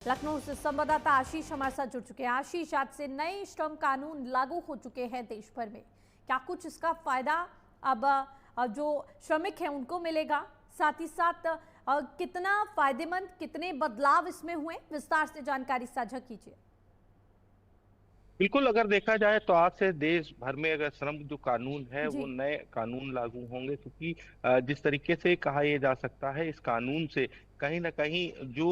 लखनऊ से संवाददाता आशीष हमारे साथ जुड़ चुके हैं। आशीष, आज से नए श्रम कानून लागू हो चुके हैं देश भर में, क्या कुछ इसका फायदा अब जो श्रमिक हैं उनको मिलेगा? साथ ही साथ कितना फायदेमंद, कितने बदलाव इसमें हुए, विस्तार से जानकारी साझा कीजिए। बिल्कुल, अगर देखा जाए तो आज से देश भर में अगर श्रम जो कानून है जी। वो नए कानून लागू होंगे, क्योंकि जिस तरीके से कहा यह जा सकता है इस कानून से कहीं ना कहीं जो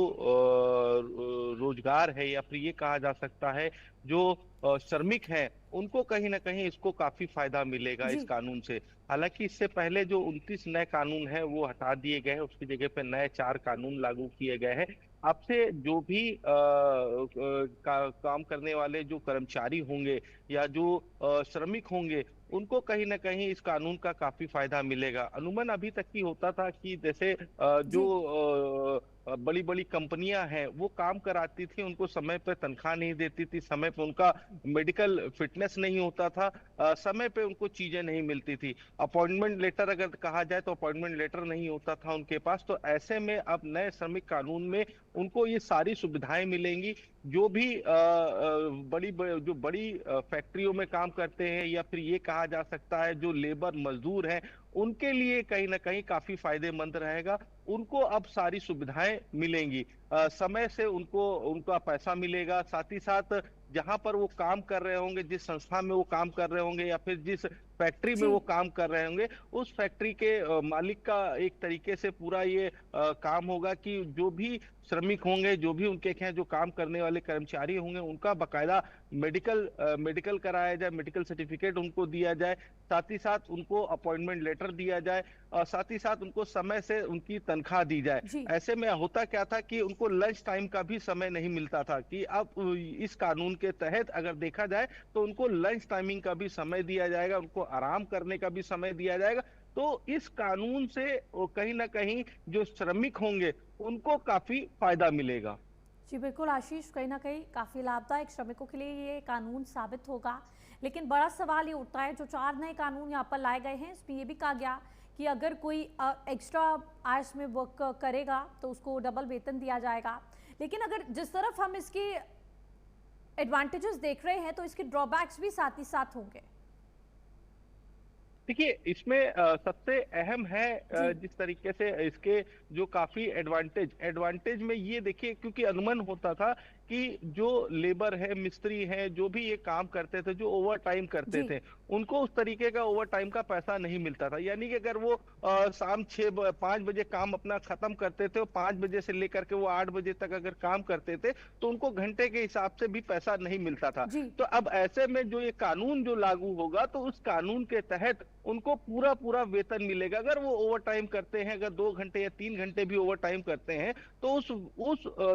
रोजगार है, या फिर ये कहा जा सकता है जो श्रमिक हैं उनको कहीं ना कहीं इसको काफी फायदा मिलेगा इस जी। कानून से। हालांकि इससे पहले जो 29 नए कानून हैं वो हटा दिए गए हैं, उसकी जगह पे नए 4 कानून लागू किए गए हैं। अब से जो भी काम करने वाले जो कर्मचारी होंगे या जो श्रमिक होंगे उनको कहीं ना कहीं इस कानून का काफी फायदा मिलेगा। अनुमान अभी तक की होता था कि जैसे जी। जो बड़ी बड़ी कंपनियां हैं वो काम कराती थी, उनको समय पे तनख्वाह नहीं देती थी, समय पे उनका मेडिकल फिटनेस नहीं होता था, समय पे उनको चीजें नहीं मिलती थी, अपॉइंटमेंट लेटर अगर कहा जाए तो अपॉइंटमेंट लेटर नहीं होता था उनके पास। तो ऐसे में अब नए श्रमिक कानून में उनको ये सारी सुविधाएं मिलेंगी। जो भी जो बड़ी फैक्ट्रियों में काम करते हैं, या फिर ये कहा जा सकता है जो लेबर मजदूर हैं, उनके लिए कहीं ना कहीं काफी फायदेमंद रहेगा। उनको अब सारी सुविधाएं मिलेंगी, समय से उनको उनका पैसा मिलेगा। साथ ही साथ जहां पर वो काम कर रहे होंगे, जिस संस्था में वो काम कर रहे होंगे, या फिर जिस फैक्ट्री में वो जी। काम कर रहे होंगे, उस फैक्ट्री के मालिक का एक तरीके से पूरा ये काम होगा कि जो भी श्रमिक होंगे, जो भी उनके हैं जो काम करने वाले कर्मचारी होंगे, उनका बकायदा मेडिकल कराया जाए, मेडिकल सर्टिफिकेट उनको दिया जाए। साथ ही साथ उनको अपॉइंटमेंट लेटर दिया जाए, और साथ ही साथ उनको समय से उनकी तनख्वाह दी जाए। जी। ऐसे में होता क्या था कि उनको लंच टाइम का भी समय नहीं मिलता था, कि अब इस कानून के तहत अगर देखा जाए तो उनको लंच टाइमिंग का भी समय दिया जाएगा, उनको आराम करने का भी समय दिया जाएगा। तो इस कानून से वो कहीं ना कहीं जो श्रमिक होंगे उनको काफी फायदा मिलेगा। जी बिल्कुल आशीष, कहीं ना कहीं काफ़ी लाभदायक श्रमिकों के लिए ये कानून साबित होगा। लेकिन बड़ा सवाल ये उठता है, जो 4 नए कानून यहाँ पर लाए गए हैं इसमें ये भी कहा गया कि अगर कोई एक्स्ट्रा आवर्स में वर्क करेगा तो उसको डबल वेतन दिया जाएगा। लेकिन अगर जिस तरफ हम इसकी एडवांटेजेस देख रहे हैं तो इसके ड्रॉबैक्स भी साथ ही साथ होंगे। देखिए, इसमें सबसे अहम है जी। जिस तरीके से इसके जो काफी एडवांटेज में ये देखिए, क्योंकि अनुमान होता था कि जो लेबर है, मिस्त्री है, जो भी ये काम करते थे, जो ओवर टाइम करते जी। थे, उनको उस तरीके का ओवर टाइम का पैसा नहीं मिलता था। यानी कि अगर वो शाम 5 बजे काम अपना खत्म करते थे और 5 बजे से लेकर के वो 8 बजे तक अगर काम करते थे तो उनको घंटे के हिसाब से भी पैसा नहीं मिलता था। जी। तो अब ऐसे में जो ये कानून जो लागू होगा तो उस कानून के तहत उनको पूरा पूरा वेतन मिलेगा। अगर वो ओवर टाइम करते हैं, अगर 2 घंटे या 3 घंटे भी ओवर टाइम करते हैं, तो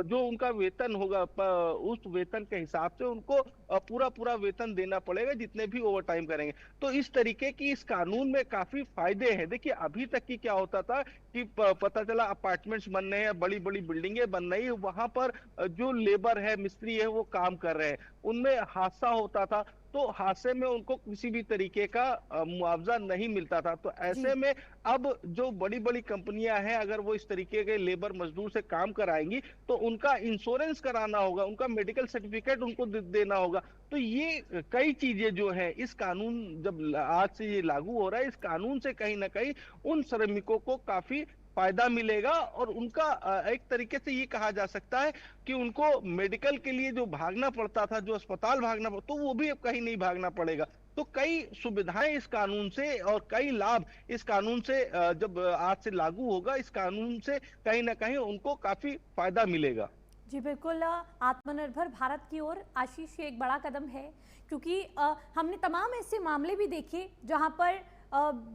जो उनका वेतन होगा, उस वेतन के हिसाब से उनको पूरा पूरा वेतन देना पड़ेगा जितने भी ओवर टाइम करेंगे। तो इस तरीके की इस कानून में काफी फायदे हैं। देखिए, अभी तक की क्या होता था कि पता चला अपार्टमेंट्स बन रहे हैं, बड़ी बड़ी बिल्डिंगें बन रही है, वहां पर जो लेबर है, मिस्त्री है, वो काम कर रहे हैं, उनमें हादसा होता था, तो हादसे में उनको किसी भी तरीके का मुआवजा नहीं मिलता था। तो जी। ऐसे में अब जो बड़ी बड़ी कंपनियां हैं, अगर वो इस तरीके के लेबर मजदूर से काम कराएंगी तो उनका इंश्योरेंस कराना होगा, उनका मेडिकल सर्टिफिकेट उनको देना होगा। तो ये कई चीजें जो है इस कानून जब आज से ये लागू हो रहा है, इस कानून से कहीं ना कहीं उन श्रमिकों को काफी फायदा मिलेगा। और उनका एक तरीके से ये कहा जा सकता है कि उनको मेडिकल के लिए जो भागना पड़ता था, जो अस्पताल भागना पड़ता, तो वो भी अब कहीं नहीं भागना पड़ेगा। तो कई सुविधाएं इस कानून से और कई लाभ इस कानून से जब आज से लागू होगा, इस कानून से कहीं ना कहीं उनको काफी फायदा मिलेगा। जी बिल्कुल, आत्मनिर्भर भारत की ओर आशीष ये एक बड़ा कदम है, क्योंकि हमने तमाम ऐसे मामले भी देखे जहां पर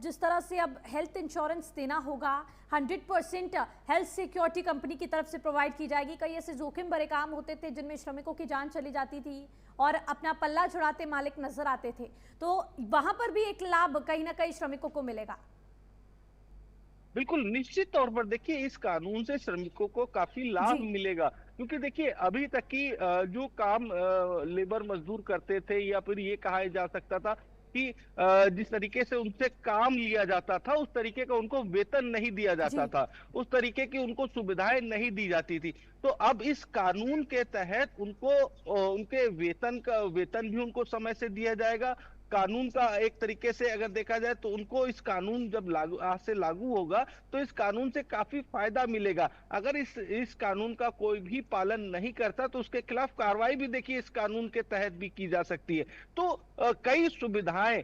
जिस तरह से अब हेल्थ इंश्योरेंस देना होगा, 100% हेल्थ सिक्योरिटी कंपनी की तरफ से प्रोवाइड की जाएगी। कई ऐसे जोखिम भरे काम होते थे जिनमें श्रमिकों की जान चली जाती थी और अपना पल्ला छुड़ाते मालिक नजर आते थे, तो वहां पर भी एक लाभ कहीं ना कहीं श्रमिकों को मिलेगा। बिल्कुल, निश्चित तौर पर देखिए इस कानून से श्रमिकों को काफी लाभ जी। मिलेगा, क्योंकि देखिए अभी तक की जो काम लेबर मजदूर करते थे, या फिर ये कहा जा सकता था कि जिस तरीके से उनसे काम लिया जाता था उस तरीके का उनको वेतन नहीं दिया जाता जी। था, उस तरीके की उनको सुविधाएं नहीं दी जाती थी। तो अब इस कानून के तहत उनको उनके वेतन भी उनको समय से दिया जाएगा। कानून का एक तरीके से अगर देखा जाए तो उनको इस कानून जब लागू आज से लागू होगा तो इस कानून से काफी फायदा मिलेगा। अगर इस कानून का कोई भी पालन नहीं करता तो उसके खिलाफ कार्रवाई भी देखिए इस कानून के तहत भी की जा सकती है। तो कई सुविधाएं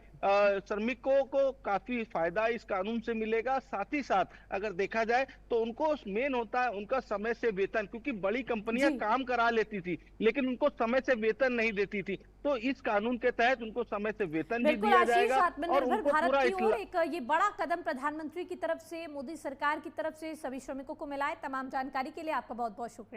श्रमिकों को काफी फायदा इस कानून से मिलेगा। साथ ही साथ अगर देखा जाए तो उनको मेन होता है उनका समय से वेतन, क्योंकि बड़ी कंपनियां जी। काम करा लेती थी लेकिन उनको समय से वेतन नहीं देती थी। तो इस कानून के तहत उनको समय से वेतन भी बिल्कुल दिया आशीष, जाएगा और आत्मनिर्भर उनको भारत पूरा की ओर एक ये बड़ा कदम प्रधानमंत्री की तरफ से, मोदी सरकार की तरफ से सभी श्रमिकों को मिला है। तमाम जानकारी के लिए आपका बहुत बहुत शुक्रिया।